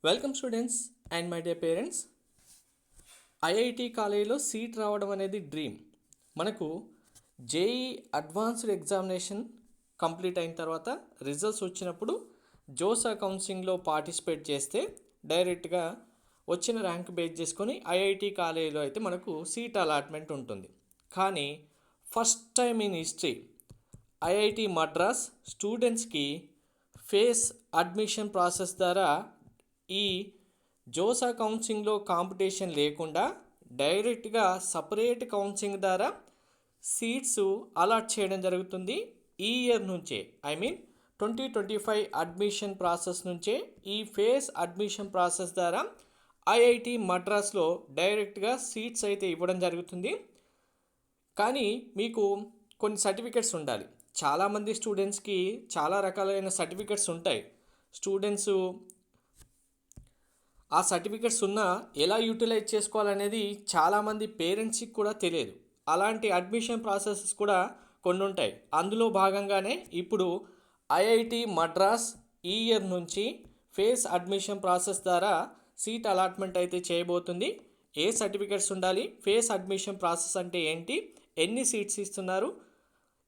Welcome students and my dear parents. IIT కాలేజీలో seat రావడం అనేది డ్రీమ్. మనకు జేఈ అడ్వాన్స్డ్ ఎగ్జామినేషన్ కంప్లీట్ అయిన తర్వాత రిజల్ట్స్ వచ్చినప్పుడు జోసా కౌన్సిలింగ్లో పార్టిసిపేట్ చేస్తే డైరెక్ట్గా వచ్చిన ర్యాంక్ బేస్ చేసుకొని ఐఐటి కాలేజీలో అయితే మనకు సీట్ అలాట్మెంట్ ఉంటుంది. కానీ first time in history IIT Madras స్టూడెంట్స్కి ఫేస్ అడ్మిషన్ ప్రాసెస్ ద్వారా ఈ జోసా కౌన్సిలింగ్లో కాంపిటీషన్ లేకుండా డైరెక్ట్గా సపరేట్ కౌన్సిలింగ్ ద్వారా సీట్స్ అలాట్ చేయడం జరుగుతుంది. ఈ ఇయర్ నుంచే I mean 2025 అడ్మిషన్ ప్రాసెస్ నుంచే ఈ ఫేస్ అడ్మిషన్ ప్రాసెస్ ద్వారా ఐఐటి మద్రాస్లో డైరెక్ట్గా సీట్స్ అయితే ఇవ్వడం జరుగుతుంది. కానీ మీకు కొన్ని సర్టిఫికెట్స్ ఉండాలి. చాలామంది స్టూడెంట్స్కి చాలా రకాలైన సర్టిఫికెట్స్ ఉంటాయి. స్టూడెంట్స్ ఆ సర్టిఫికెట్స్ ఉన్నా ఎలా యూటిలైజ్ చేసుకోవాలనేది చాలామంది పేరెంట్స్కి కూడా తెలియదు. అలాంటి అడ్మిషన్ ప్రాసెసెస్ కూడా కొన్ని ఉంటాయి. అందులో భాగంగానే ఇప్పుడు ఐఐటి మద్రాస్ ఈ ఇయర్ నుంచి ఫేస్ అడ్మిషన్ ప్రాసెస్ ద్వారా సీట్ అలాట్మెంట్ అయితే చేయబోతుంది. ఏ సర్టిఫికెట్స్ ఉండాలి, ఫేస్ అడ్మిషన్ ప్రాసెస్ అంటే ఏంటి, ఎన్ని సీట్స్ ఇస్తున్నారు,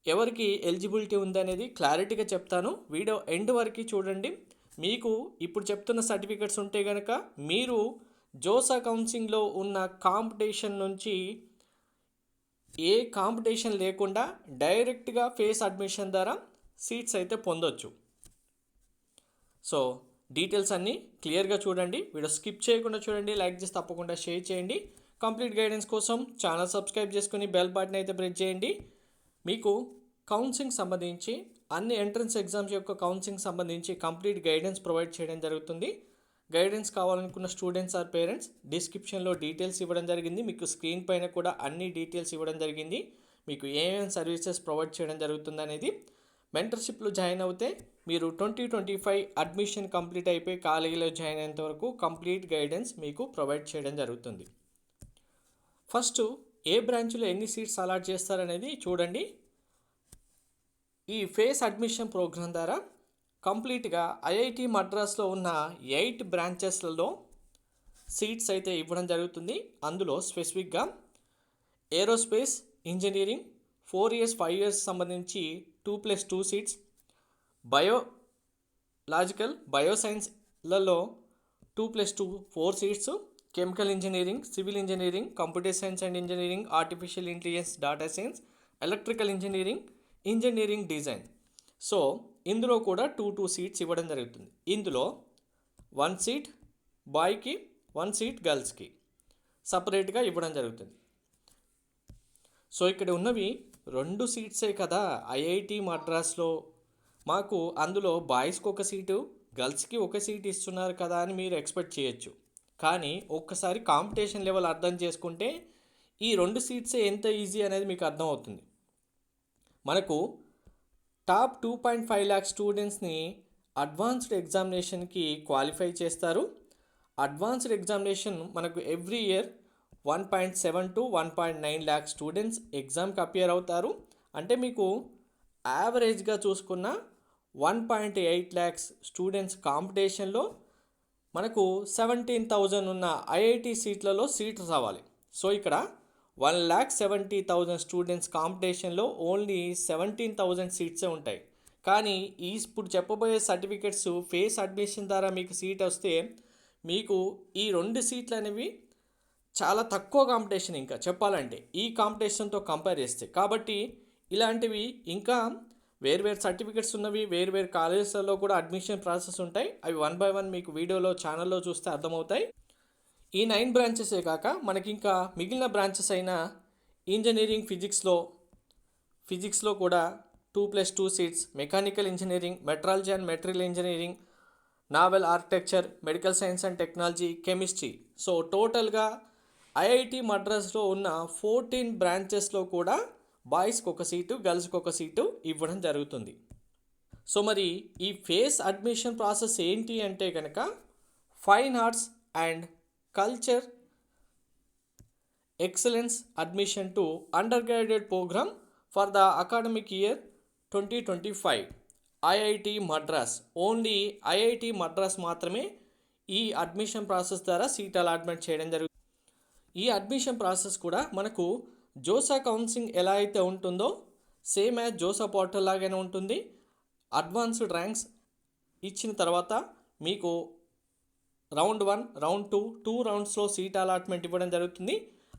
ఎవరికి ఎలిజిబిలిటీ ఉందనేది క్లారిటీగా చెప్తాను. వీడియో ఎండ్ వరకు చూడండి. మీకు ఇప్పుడు చెప్తున్న సర్టిఫికెట్స్ ఉంటే కనుక మీరు జోసా కౌన్సిలింగ్లో ఉన్న కాంపిటీషన్ నుంచి ఏ కాంపిటీషన్ లేకుండా డైరెక్ట్గా ఫేస్ అడ్మిషన్ ద్వారా సీట్స్ అయితే పొందొచ్చు. సో డీటెయిల్స్ అన్నీ క్లియర్గా చూడండి. వీడియో స్కిప్ చేయకుండా చూడండి, లైక్ చేసి తప్పకుండా షేర్ చేయండి. కంప్లీట్ గైడెన్స్ కోసం ఛానల్ సబ్స్క్రైబ్ చేసుకుని బెల్ బటన్ అయితే ప్రెస్ చేయండి. మీకు కౌన్సిలింగ్ సంబంధించి అన్ని ఎంట్రన్స్ ఎగ్జామ్స్ యొక్క కౌన్సిలింగ్ సంబంధించి కంప్లీట్ గైడెన్స్ ప్రొవైడ్ చేయడం జరుగుతుంది. గైడెన్స్ కావాలనుకున్న స్టూడెంట్స్ ఆర్ పేరెంట్స్ డిస్క్రిప్షన్లో డీటెయిల్స్ ఇవ్వడం జరిగింది. మీకు స్క్రీన్ పైన కూడా అన్ని డీటెయిల్స్ ఇవ్వడం జరిగింది. మీకు ఏమేమి సర్వీసెస్ ప్రొవైడ్ చేయడం జరుగుతుంది అనేది. మెంటర్షిప్లో జాయిన్ అవుతే మీరు 2025 అడ్మిషన్ కంప్లీట్ అయిపోయి కాలేజీలో జాయిన్ అయ్యేంత వరకు కంప్లీట్ గైడెన్స్ మీకు ప్రొవైడ్ చేయడం జరుగుతుంది. ఫస్ట్ ఏ బ్రాంచ్లో ఎన్ని సీట్స్ అలాట్ చేస్తారనేది చూడండి. ఈ ఫేస్ అడ్మిషన్ ప్రోగ్రాం ద్వారా కంప్లీట్గా ఐఐటి మద్రాస్లో ఉన్న 8 బ్రాంచెస్లలో సీట్స్ అయితే ఇవ్వడం జరుగుతుంది. అందులో స్పెసిఫిక్గా ఏరోస్పేస్ ఇంజనీరింగ్ 4 years 5 years సంబంధించి 2+2 సీట్స్, బయోలాజికల్ బయోసైన్స్లలో 2+2 4 seats, chemical engineering, civil engineering, computer science and engineering, artificial intelligence, data science, electrical engineering, engineering design. So ఇందులో కూడా 2 సీట్స్ ఇవ్వడం జరుగుతుంది. ఇందులో 1 సీట్ బాయ్కి, 1 సీట్ గర్ల్స్కి సపరేట్గా ఇవ్వడం జరుగుతుంది. సో ఇక్కడ ఉన్నవి 2 సీట్సే కదా ఐఐటి మద్రాస్లో. మాకు అందులో బాయ్స్కి 1 సీటు, గర్ల్స్కి 1 సీట్ ఇస్తున్నారు కదా అని మీరు ఎక్స్పెక్ట్ చేయొచ్చు. కానీ ఒక్కసారి కాంపిటీషన్ లెవెల్ అర్థం చేసుకుంటే ఈ 2 సీట్సే ఎంత ఈజీ అనేది మీకు అర్థమవుతుంది. మనకు టాప్ 2.5 lakh స్టూడెంట్స్ని అడ్వాన్స్డ్ ఎగ్జామినేషన్కి క్వాలిఫై చేస్తారు. అడ్వాన్స్డ్ ఎగ్జామినేషన్ మనకు every year 1.7 to 1.9 lakh students ఎగ్జామ్కి అపియర్ అవుతారు. అంటే మీకు యావరేజ్గా చూసుకున్న 1.8 lakhs స్టూడెంట్స్ కాంపిటీషన్లో మనకు 17,000 ఉన్న ఐఐటి సీట్లలో సీట్లు రావాలి. సో ఇక్కడ 1,70,000 స్టూడెంట్స్ కాంపిటీషన్లో ఓన్లీ 17,000 సీట్సే ఉంటాయి. కానీ ఇప్పుడు చెప్పబోయే సర్టిఫికెట్స్ ఫేస్ అడ్మిషన్ ద్వారా మీకు సీట్ వస్తే మీకు ఈ 2 సీట్లు అనేవి చాలా తక్కువ కాంపిటీషన్ ఇంకా చెప్పాలంటే ఈ కాంపిటీషన్తో కంపేర్ చేస్తే. కాబట్టి ఇలాంటివి ఇంకా వేర్వేరు సర్టిఫికెట్స్ ఉన్నవి వేర్వేరు కాలేజెస్లలో కూడా అడ్మిషన్ ప్రాసెస్ ఉంటాయి. అవి 1 by 1 మీకు వీడియోలో ఛానల్లో చూస్తే అర్థమవుతాయి. ఈ 9 బ్రాంచెసే కాక మనకి ఇంకా మిగిలిన బ్రాంచెస్ అయిన ఇంజనీరింగ్ ఫిజిక్స్లో కూడా 2+2 seats, mechanical engineering, metrology and material engineering, naval architecture, medical science and technology, chemistry. So టోటల్గా ఐఐటి మద్రాస్లో ఉన్న 14 బ్రాంచెస్లో కూడా బాయ్స్కి 1 సీటు, గర్ల్స్కి 1 సీటు ఇవ్వడం జరుగుతుంది. సో మరి ఈ ఫేస్ అడ్మిషన్ ప్రాసెస్ ఏంటి అంటే కనుక fine arts and culture excellence admission to undergraduate programme for the academic year 2025 IIT Madras. Only IIT Madras మాత్రమే ఈ అడ్మిషన్ ప్రాసెస్ ద్వారా సీట్ అలాట్మెంట్ చేయడం జరుగుతుంది. ఈ అడ్మిషన్ ప్రాసెస్ కూడా మనకు జోసా కౌన్సిలింగ్ ఎలా అయితే ఉంటుందో సేమ్ యాజ్ జోసా పోర్టల్ లాగానే ఉంటుంది. అడ్వాన్స్డ్ ర్యాంక్స్ ఇచ్చిన తర్వాత మీకు రౌండ్ 1, రౌండ్ 2, 2 రౌండ్స్లో సీట్ అలాట్మెంట్ ఇవ్వడం జరుగుతుంది.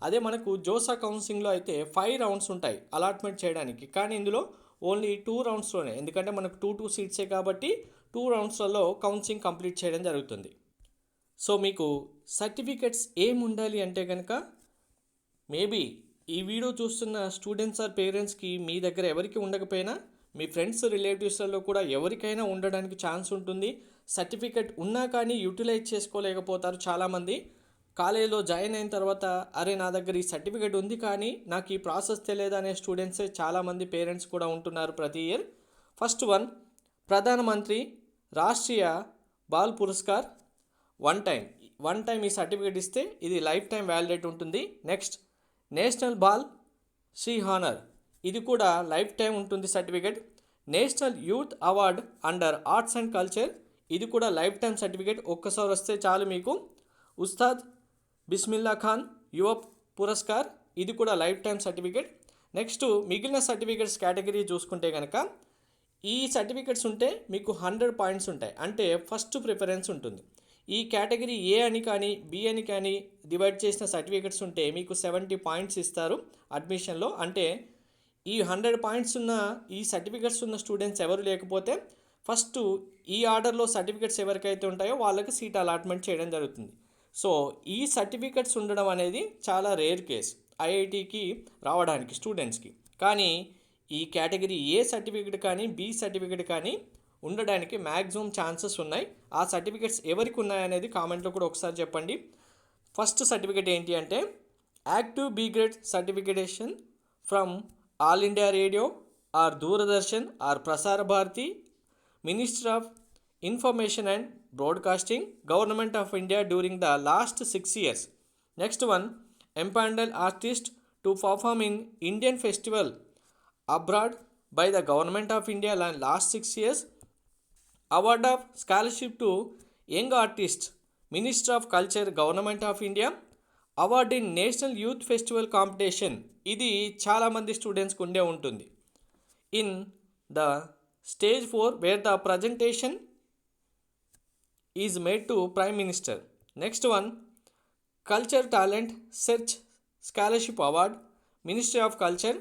అదే మనకు జోసా కౌన్సిలింగ్లో అయితే 5 రౌండ్స్ ఉంటాయి అలాట్మెంట్ చేయడానికి, కానీ ఇందులో ఓన్లీ 2 రౌండ్స్లోనే, ఎందుకంటే మనకు 2 సీట్సే కాబట్టి 2 రౌండ్స్లలో కౌన్సిలింగ్ కంప్లీట్ చేయడం జరుగుతుంది. సో మీకు సర్టిఫికెట్స్ ఏం ఉండాలి అంటే కనుక, మేబీ ఈ వీడియో చూస్తున్న స్టూడెంట్స్ ఆర్ పేరెంట్స్కి మీ దగ్గర ఎవరికి ఉండకపోయినా మీ ఫ్రెండ్స్ రిలేటివ్స్లలో కూడా ఎవరికైనా ఉండడానికి ఛాన్స్ ఉంటుంది. సర్టిఫికెట్ ఉన్నా కానీ యూటిలైజ్ చేసుకోలేకపోతారు చాలామంది. కాలేజీలో జాయిన్ అయిన తర్వాత అరే నా దగ్గర ఈ సర్టిఫికెట్ ఉంది కానీ నాకు ఈ ప్రాసెస్ తెలియదు అనే స్టూడెంట్సే చాలామంది పేరెంట్స్ కూడా ఉంటున్నారు ప్రతి year. First one, Pradhan Mantri Rashtriya Bal Puraskar one time ఈ సర్టిఫికెట్ ఇస్తే ఇది లైఫ్ టైం వ్యాలిడేట్ ఉంటుంది. Next, national Bal Shri honour, ఇది కూడా లైఫ్ టైం ఉంటుంది certificate. National youth award under arts and culture, ఇది కూడా లైఫ్ టైం సర్టిఫికెట్, ఒక్కసారి వస్తే చాలు మీకు. ఉస్తాద్ బిస్మిల్లా ఖాన్ యువ పురస్కార్, ఇది కూడా లైఫ్ టైం సర్టిఫికెట్. నెక్స్ట్, మిగిలిన సర్టిఫికెట్స్ కేటగిరీ చూసుకుంటే కనుక ఈ సర్టిఫికెట్స్ ఉంటే మీకు 100 పాయింట్స్ ఉంటాయి, అంటే ఫస్ట్ ప్రిఫరెన్స్ ఉంటుంది. ఈ కేటగిరీ ఏ అని కానీ బి అని కానీ డివైడ్ చేసిన సర్టిఫికెట్స్ ఉంటే మీకు 70 పాయింట్స్ ఇస్తారు అడ్మిషన్లో. అంటే ఈ 100 పాయింట్స్ ఉన్న ఈ సర్టిఫికెట్స్ ఉన్న స్టూడెంట్స్ ఎవరు లేకపోతే ఫస్ట్ ఈ ఆర్డర్లో సర్టిఫికెట్స్ ఎవరికైతే ఉంటాయో వాళ్ళకి సీట్ అలాట్మెంట్ చేయడం జరుగుతుంది. సో ఈ సర్టిఫికెట్స్ ఉండడం అనేది చాలా రేర్ కేస్ ఐఐటికి రావడానికి స్టూడెంట్స్కి. కానీ ఈ కేటగిరీ ఏ సర్టిఫికెట్ కానీ బి సర్టిఫికెట్ కానీ ఉండడానికి మ్యాక్సిమం ఛాన్సెస్ ఉన్నాయి. ఆ సర్టిఫికెట్స్ ఎవరికి ఉన్నాయనేది కామెంట్లో కూడా ఒకసారి చెప్పండి. ఫస్ట్ సర్టిఫికెట్ ఏంటి అంటే active B grade certification from all India radio or Doordarshan or Prasar Bharati, minister of information and broadcasting, government of India during the last 6 years. Next one, empanelled artist to perform in Indian festival abroad by the government of India last 6 years. Award of scholarship to young artist, minister of culture, government of India. Award in national youth festival competition, ఇది చాలామంది స్టూడెంట్స్కి ఉండే ఉంటుంది. In the stage 4 wear the presentation is made to prime minister. Next one, culture talent search scholarship award, ministry of culture,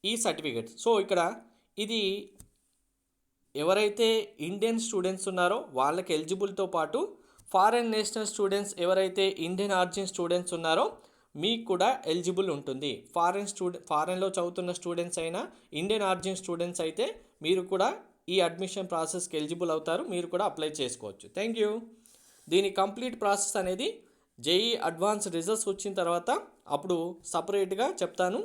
ఈ certificate. So ఇక్కడ ఇది ఎవరైతే Indian students ఉన్నారో వాళ్ళకి ఎలిజిబుల్తో పాటు ఫారెన్ నేషనల్ స్టూడెంట్స్ ఎవరైతే ఇండియన్ ఆరిజిన్ స్టూడెంట్స్ ఉన్నారో మీకు కూడా ఎలిజిబుల్ ఉంటుంది. ఫారెన్లో చదువుతున్న స్టూడెంట్స్ అయినా ఇండియన్ ఆరిజిన్ స్టూడెంట్స్ అయితే మీరు కూడా ఈ అడ్మిషన్ ప్రాసెస్కి ఎలిజిబుల్ అవుతారు, మీరు కూడా అప్లై చేసుకోవచ్చు. Thank you. దీని కంప్లీట్ ప్రాసెస్ అనేది జేఈ అడ్వాన్స్ రిజల్ట్స్ వచ్చిన తర్వాత అప్పుడు సపరేట్గా చెప్తాను.